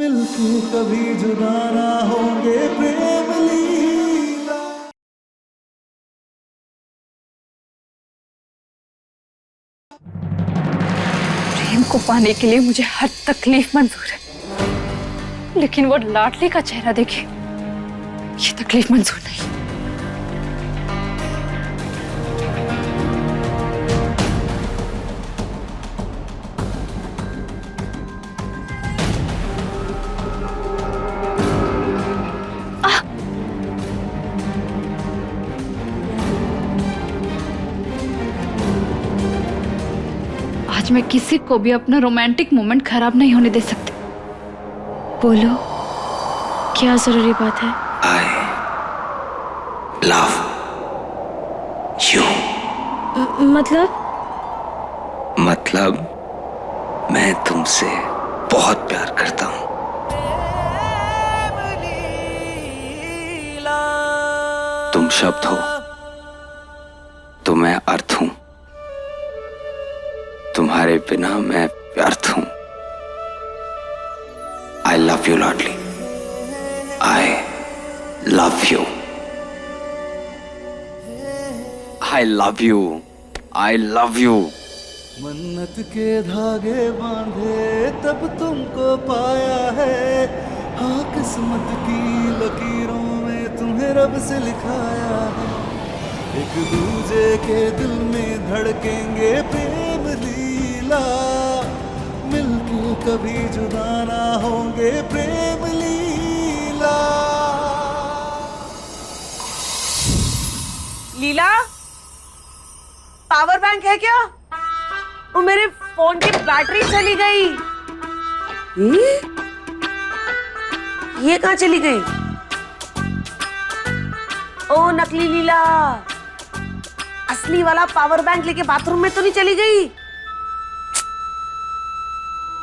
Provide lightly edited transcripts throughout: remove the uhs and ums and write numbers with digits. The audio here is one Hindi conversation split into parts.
मिलके कभी जुदा ना होंगे प्रेम लीला। प्रेम को पाने के लिए मुझे हर तकलीफ मंजूर है, लेकिन वो लाडली का चेहरा देखे ये तकलीफ मंजूर नहीं। आज मैं किसी को भी अपना रोमांटिक मोमेंट खराब नहीं होने दे सकती। बोलो, क्या जरूरी बात है? I love you। मतलब मैं तुमसे बहुत प्यार करता हूँ। तुम शब्द हो तो मैं अर्थ हूँ, तुम्हारे बिना मैं व्यर्थ हूँ। I love you Ladli, I love you, I love you, I love you। मन्नत के धागे बांधे तब तुमको पाया है, हाँ किस्मत की लकीरों में तुम्हें रब से लिखाया है। एक दूजे के दिल में धड़केंगे प्रेम लीला, मिलके कभी जुदा ना होंगे प्रेम लीला। लीला, पावर बैंक है क्या? वो मेरे फोन की बैटरी चली गई। ये कहाँ चली गई? ओ नकली लीला, असली वाला पावर बैंक लेके बाथरूम में तो नहीं चली गई?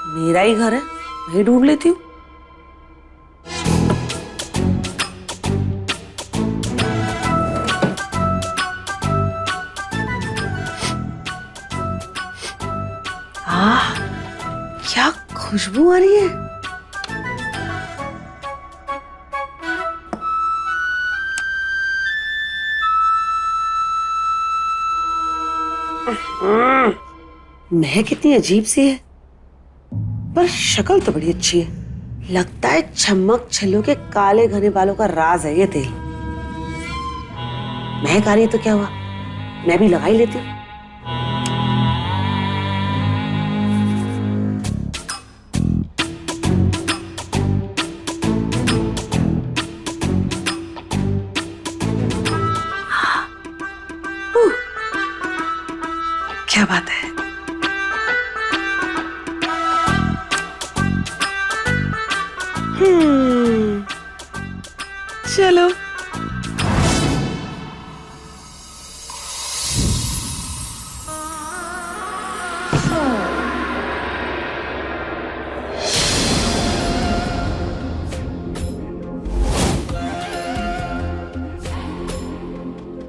मेरा ही घर है, वहीं ढूंढ लेती हूँ। क्या खुशबू आ रही है। महक कितनी अजीब सी है, पर शक्ल तो बड़ी अच्छी है। लगता है चमक छल्लों के काले घने बालों का राज है ये तेल। महक आ रही है तो क्या हुआ, मैं भी लगा ही लेती हूँ। क्या बात है। चलो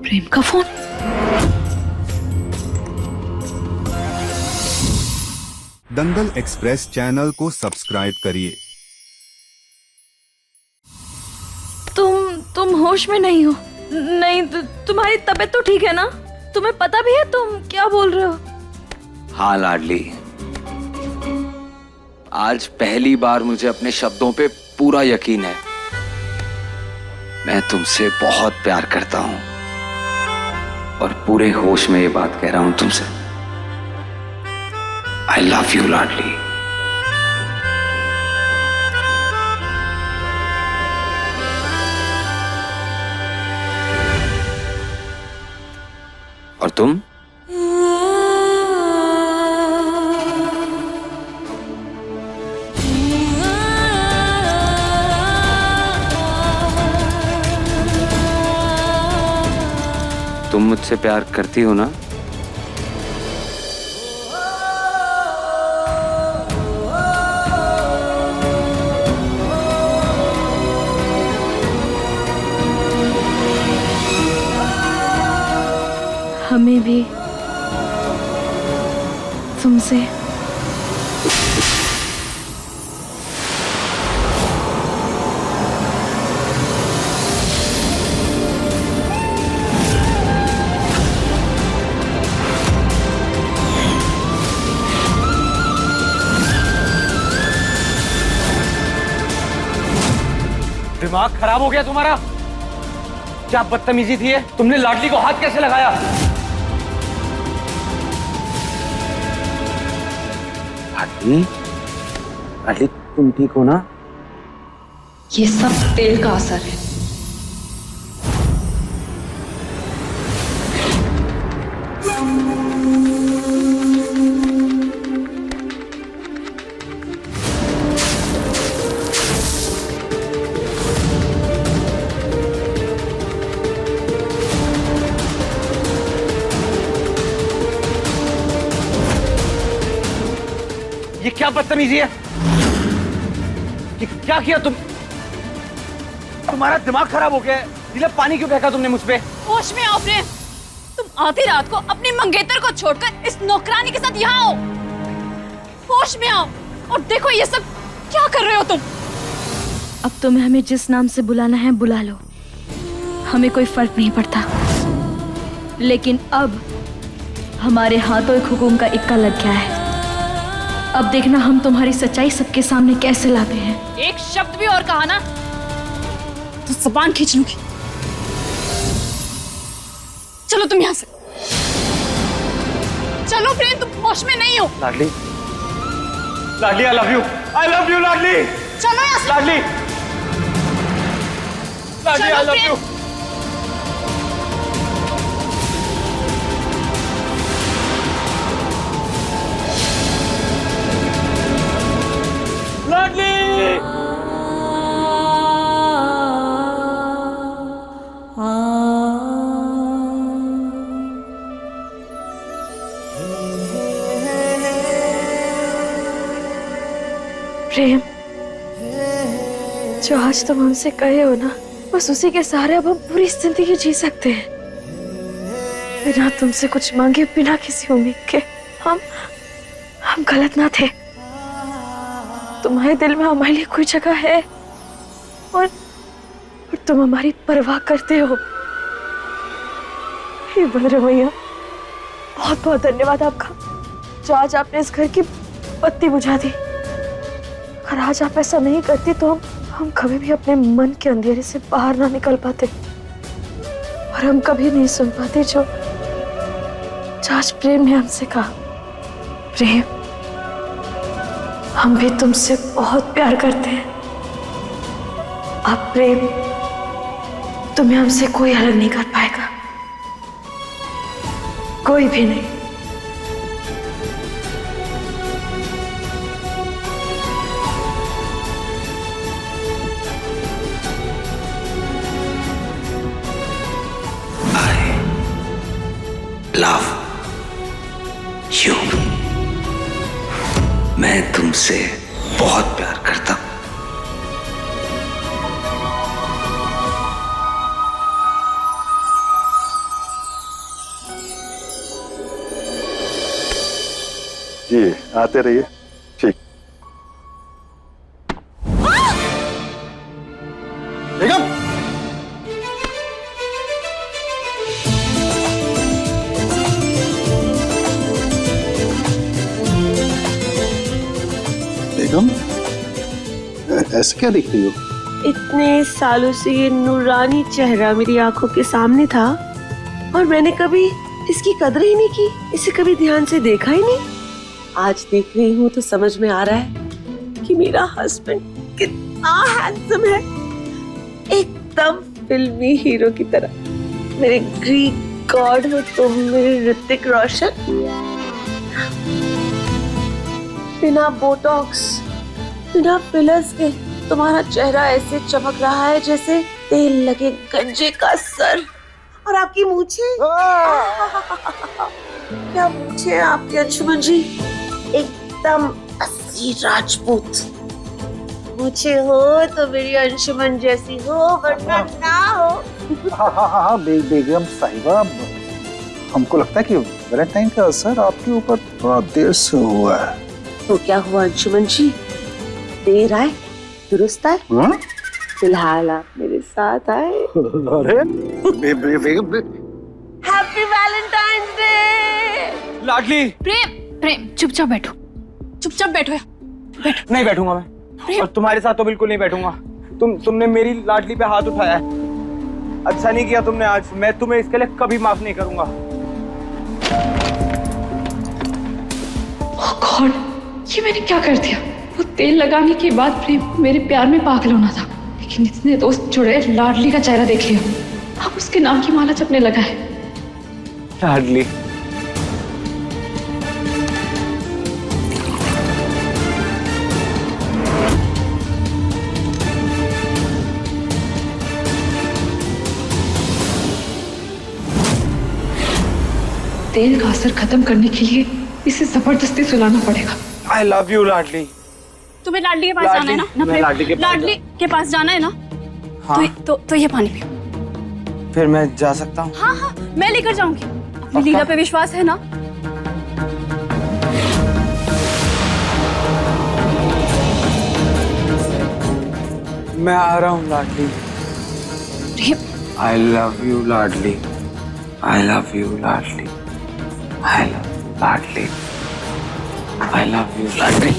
प्रेम का फोन। दंगल एक्सप्रेस चैनल को सब्सक्राइब करिए। तुम होश में नहीं हो? नहीं, तुम्हारी तबीयत तो ठीक है ना? तुम्हें पता भी है तुम क्या बोल रहे हो? हाँ लाडली, आज पहली बार मुझे अपने शब्दों पे पूरा यकीन है। मैं तुमसे बहुत प्यार करता हूँ और पूरे होश में ये बात कह रहा हूं तुमसे। I love you लाडली। और तुम? तुम मुझसे प्यार करती हो ना? हमें भी तुमसे दिमाग खराब हो गया तुम्हारा? क्या बदतमीजी थी ये? तुमने लाडली को हाथ कैसे लगाया? लाडली, लाडली तुम ठीक हो ना? ये सब तेल का असर है। ये क्या बदतमीजी है? ये क्या किया तुम? तुम्हारा दिमाग खराब हो गया है? नीला, पानी क्यों फेंका तुमने मुझ पे? होश में आओ प्रेम। तुम आधी रात को अपनी मंगेतर को छोड़कर इस नौकरानी के साथ यहाँ आओ। होश में आओ और देखो ये सब क्या कर रहे हो तुम। अब तुम्हें हमें जिस नाम से बुलाना है बुला लो, हमें कोई फर्क नहीं पड़ता। लेकिन अब हमारे हाथों एक हुकुम का इक्का लग गया है। अब देखना हम तुम्हारी सच्चाई सबके सामने कैसे लाते हैं। एक शब्द भी और कहा ना तो जुबान खींच लूंगी। चलो तुम यहाँ से चलो। प्रेम तुम होश में नहीं हो। लाडली, लाडली, I love you, I love you लाडली। चलो यहाँ से। लाडली, लाडली, आई लव यू। लाडली, प्रेम, जो आज तुम हमसे कहे हो ना, बस उसी के सहारे अब हम पूरी जिंदगी जी सकते हैं, बिना तुमसे कुछ मांगे, बिना किसी उम्मीद के। हम गलत ना थे। तुम्हारे दिल में हमारे लिए कोई जगह है और तुम हमारी परवाह करते हो। हे बलराम भैया, बहुत बहुत धन्यवाद आपका, जो आज आपने इस घर की बत्ती बुझा दी। अगर आज आप ऐसा नहीं करती तो हम कभी भी अपने मन के अंधेरे से बाहर ना निकल पाते और हम कभी नहीं सुन पाते जो आज प्रेम ने हमसे कहा। प्रेम, हम भी तुमसे बहुत प्यार करते हैं। अब प्रेम, तुम्हें हमसे कोई अलग नहीं कर पाएगा, कोई भी नहीं। Love you. मैं तुमसे बहुत प्यार करता हूं। जी आते रहिए। ठीक। बेगम, बेगम, ऐसे क्या देख रही हो? इतने सालों से ये नूरानी चेहरा मेरी आंखों के सामने था और मैंने कभी इसकी कदर ही नहीं की, इसे कभी ध्यान से देखा ही नहीं। आज देख रही हूँ तो समझ में आ रहा है कि मेरा हस्बैंड कितना हैंडसम है, एकदम फिल्मी हीरो की तरह। मेरे ग्रीक गॉड हो तुम, मेरे ऋतिक रोशन। बिना बोटॉक्स, बिना फिलर्स के तुम्हारा चेहरा ऐसे चमक रहा है जैसे तेल लगे गंजे का सर। और आपकी मूछें, क्या मूछें आपकी अंशुमन जी, एकदम असली राजपूत। मूछें हो तो मेरी अंशुमन जैसी हो, वरना ना हो। हाँ, बेगम साहिबा, हमको लगता है कि वैलेंटाइन का असर आपके ऊपर थोड़ा देर से हुआ है। तो क्या हुआ अंशुमन जी, देर आए दुरुस्त आए। फिलहाल आप मेरे साथ आए। अरे हैप्पी वैलेंटाइंस डे। लाडली, प्रेम, प्रेम चुपचाप बैठो, चुपचाप बैठो। बैठो। नहीं बैठूंगा मैं, और तुम्हारे साथ तो बिल्कुल नहीं बैठूंगा। तुमने मेरी लाडली पे हाथ उठाया है। अच्छा नहीं किया तुमने आज। मैं तुम्हें इसके लिए कभी माफ नहीं करूंगा। ओह गॉड, ये मैंने क्या कर दिया? वो तेल लगाने के बाद प्रेम को मेरे प्यार में पागल होना था, लेकिन इतने दोस्त जुड़े, लाडली का चेहरा देख लिया। अब उसके नाम की माला जपने लगा है। लाडली, तेल का असर खत्म करने के लिए इसे जबरदस्ती सुलाना पड़ेगा। आई लव यू लाडली। तुम्हें लाडली के पास जाना है ना? मैं प्रेम? लाडली के पास लाडली के पास जाना है ना? हाँ। तो ये पानी पियो। फिर मैं जा सकता हूँ? हाँ हाँ, मैं लेकर जाऊंगी। अपनी लीला पे विश्वास है ना? मैं आ रहा हूँ लाडली। प्रेम, आई लव यू लाडली, आई लव यू लाडली, आई लव लाडली, आई लव यू लाडली।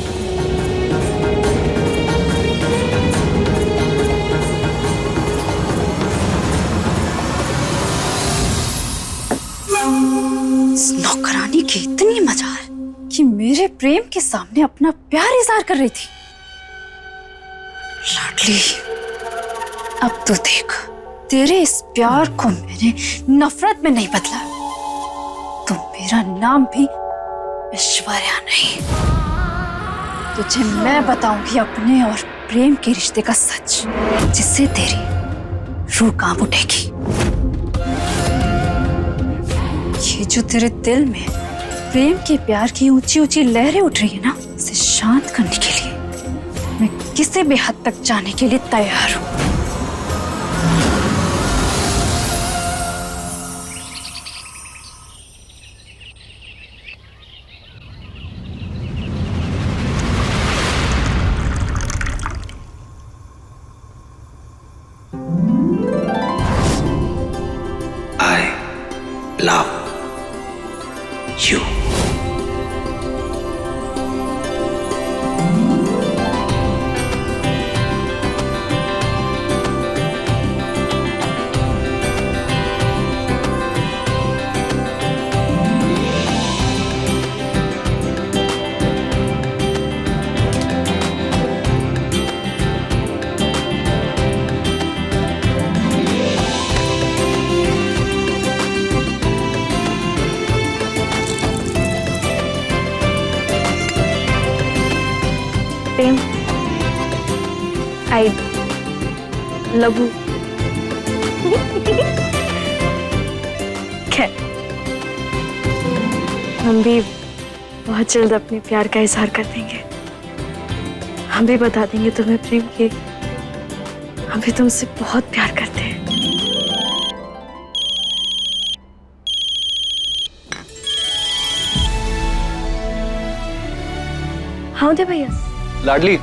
इस नौकरानी की इतनी मजाल कि मेरे प्रेम के सामने अपना प्यार इजहार कर रही थी। लाडली, अब तो देख, तेरे इस प्यार को मैंने नफरत में नहीं बदला तो मेरा नाम भी ऐश्वर्या नहीं। तुझे मैं बताऊंगी अपने और प्रेम के रिश्ते का सच, जिससे तेरी रूह कांप उठेगी। ये जो तेरे दिल में प्रेम के प्यार की ऊंची ऊंची लहरें उठ रही है ना, इसे शांत करने के लिए मैं किसी भी हद तक जाने के लिए तैयार हूं। आई love you. Prem, I love you. खैर, हम भी बहुत जल्द अपने प्यार का इजहार कर देंगे। हम भी बता देंगे तुम्हें प्रेम कि हम भी तुमसे बहुत प्यार करते हैं। हाँ दे भैया। लाडली,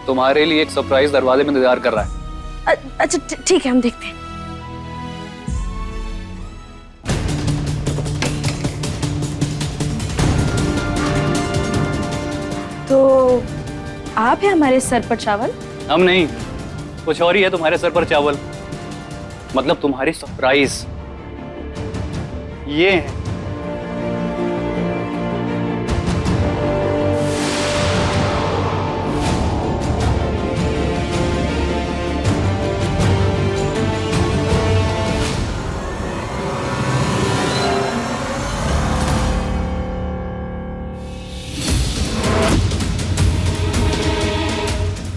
तुम्हारे लिए एक सरप्राइज दरवाजे में इंतजार कर रहा है। अच्छा ठीक है, हम देखते हैं। तो आप हैं हमारे सर पर चावल? हम नहीं, कुछ और ही है तुम्हारे सर पर चावल। मतलब तुम्हारी सरप्राइज ये है।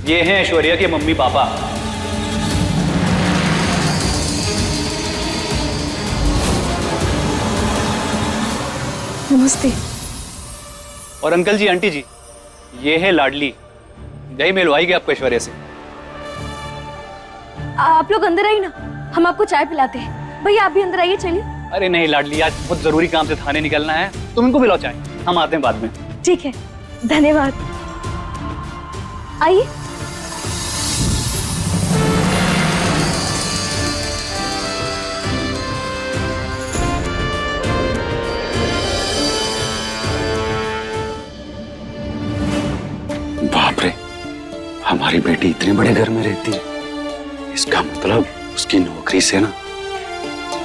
ये हैं ऐश्वर्या के मम्मी पापा। नमस्ते। और अंकल जी, आंटी जी, ये है लाडली। यही मिलवाएगी आपको ऐश्वर्या से। आप लोग अंदर आइए ना, हम आपको चाय पिलाते हैं। भैया आप भी अंदर आइए, चलिए। अरे नहीं लाडली, आज बहुत जरूरी काम से थाने निकलना है। तुम इनको पिलाओ चाय, हम आते हैं बाद में। ठीक है, धन्यवाद। आइए। बाप रे, हमारी बेटी इतने बड़े घर में रहती है। इसका मतलब उसकी नौकरी से ना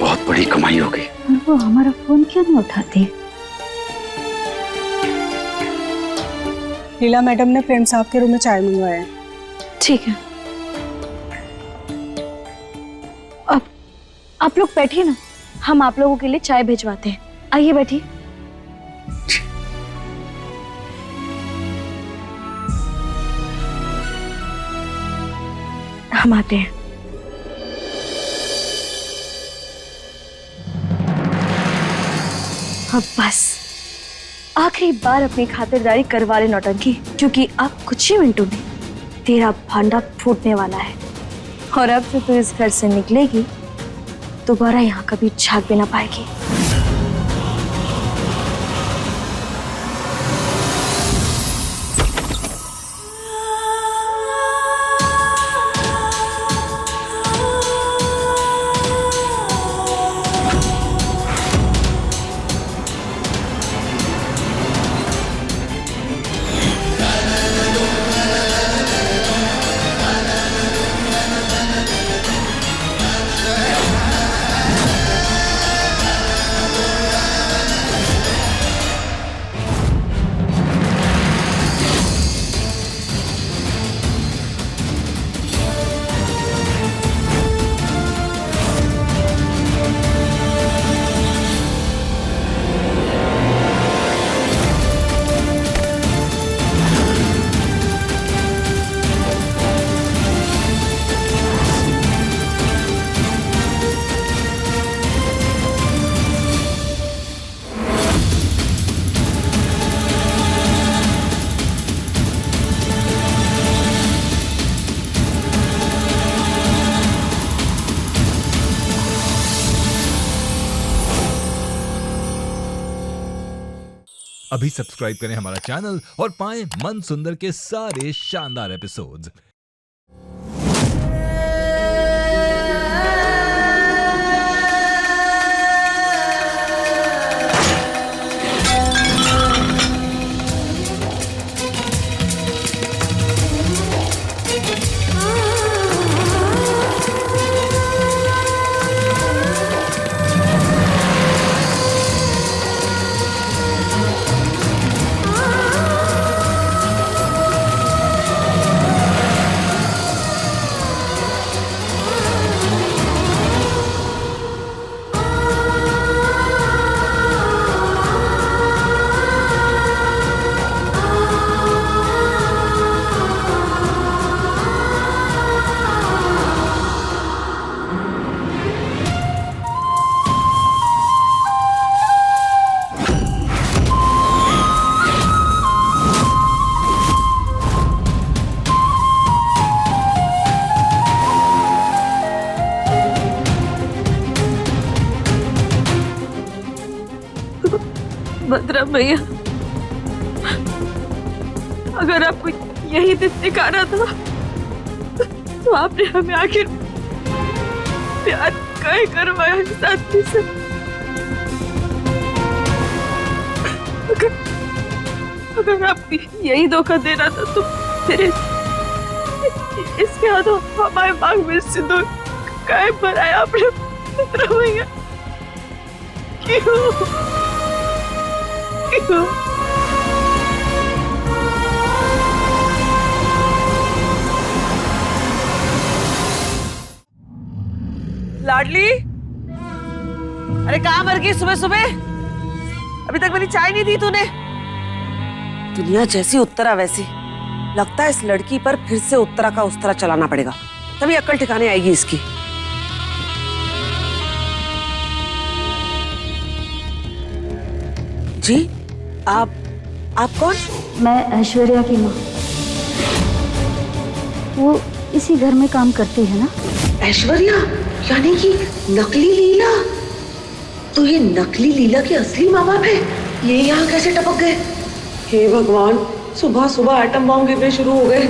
बहुत बड़ी कमाई हो गई। और वो हमारा फोन क्यों नहीं उठाती? लीला मैडम ने प्रेम साहब के रूम में चाय मंगवाया है। ठीक है, अब आप लोग बैठिए ना, हम आप लोगों के लिए चाय भिजवाते हैं। आइए बैठिए। हम आते हैं। अब बस आखिरी बार अपनी खातिरदारी करवा ले नौटंकी, क्योंकि अब कुछ ही मिनटों में तेरा भांडा फूटने वाला है और अब से तू इस घर से निकलेगी दोबारा यहाँ कभी झांक भी ना पाएगी। अभी सब्सक्राइब करें हमारा चैनल और पाएं मन सुंदर के सारे शानदार एपिसोड्स। भद्रम भैया, अगर आपको यही दिन दिखाना था तो आपने हमें आखिर प्यार काहे करवाया इस आदमी से? अगर आप यही धोखा देना था तो फिर इसके हाथों हमारे बाग में सिंदूर काहे भराया आपने भद्रम भैया? क्यों? लाडली, अरे कहाँ मर गई सुबह सुबह? अभी तक मेरी चाय नहीं दी तूने। दुनिया जैसी उत्तरा वैसी। लगता है इस लड़की पर फिर से उत्तरा का उस्तरा चलाना पड़ेगा, तभी अक्ल ठिकाने आएगी इसकी। जी, आप कौन? मैं ऐश्वर्या की माँ। वो इसी घर में काम करती है ना? ऐश्वर्या, यानी कि नकली लीला। तो ये नकली लीला के असली माँ बाप है, ये यहाँ कैसे टपक गए? हे भगवान, सुबह सुबह एटम बॉम्ब गिरने शुरू हो गए।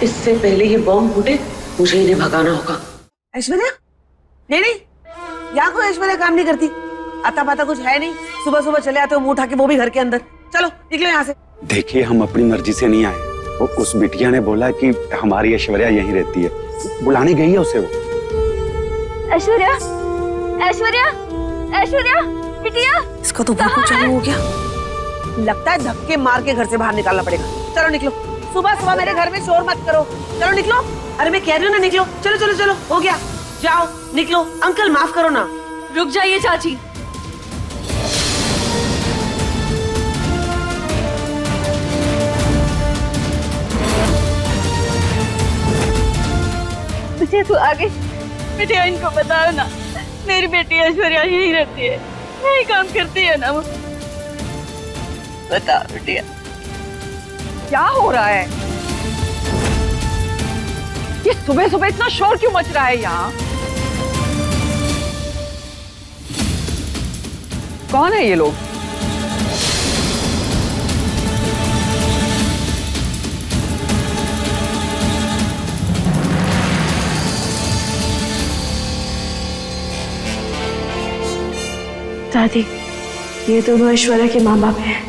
इससे पहले ये बॉम्ब फूटे मुझे इन्हें भगाना होगा। ऐश्वर्या? नहीं, यहाँ कोई ऐश्वर्या काम नहीं करती। आता पाता कुछ है नहीं, सुबह सुबह चले आते हो मुंह उठा के, वो भी घर के अंदर। चलो निकलो यहाँ से। देखिए, हम अपनी मर्जी से नहीं आए उस बिटिया ने बोला कि हमारी ऐश्वर्या यहीं रहती है, बुलाने गई है उसे वो। ऐश्वर्या, ऐश्वर्या, ऐश्वर्या, बिटिया, इसका तो बिल्कुल चालू हो गया। लगता है धक्के मार के घर से बाहर निकालना पड़ेगा। चलो निकलो, सुबह सुबह मेरे घर में शोर मत करो। चलो निकलो। अरे मैं कह रही हूँ ना, निकलो। चलो चलो चलो, हो गया, जाओ निकलो। अंकल माफ करो ना। रुक जाइए चाची। बेटे तू आगे, बेटे इनको बताओ ना, मेरी बेटी ऐश्वर्या यहीं रहती है, यही काम करती है ना वो। बता बेटिया, क्या हो रहा है? ये सुबह सुबह इतना शोर क्यों मच रहा है यहाँ? कौन है ये लोग? दादी, ये दोनों ऐश्वर्या के माँ बाप हैं।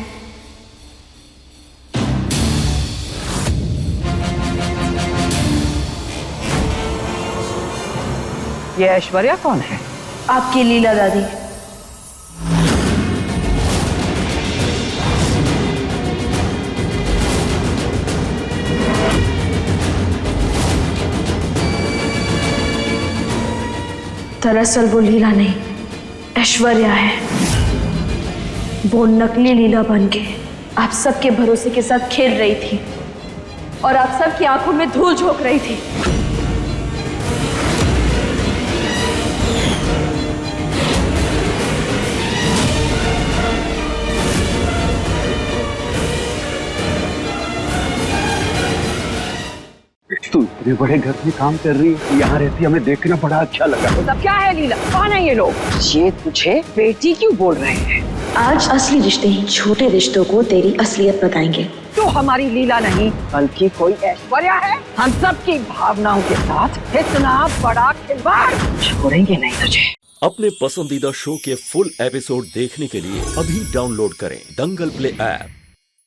ये ऐश्वर्या कौन है? आपकी लीला दादी। दरअसल वो लीला नहीं, ऐश्वर्या है। वो नकली लीला बन के आप सबके भरोसे के साथ खेल रही थी और आप सबकी आंखों में धूल झोंक रही थी। तू इतने बड़े घर में काम कर रही है, यहाँ रहती, हमें देखना बड़ा अच्छा लगा। सब क्या है लीला? कौन है ये लोग? ये तुझे बेटी क्यों बोल रहे हैं? आज असली रिश्ते ही छोटे रिश्तों को तेरी असलियत बताएंगे। तो हमारी लीला नहीं बल्कि कोई ऐश्वर्या है। हम सब की भावनाओं के साथ इतना बड़ा खिलवाड़ छोड़ेंगे नहीं तुझे। अपने पसंदीदा शो के फुल एपिसोड देखने के लिए अभी डाउनलोड करें दंगल प्ले ऐप।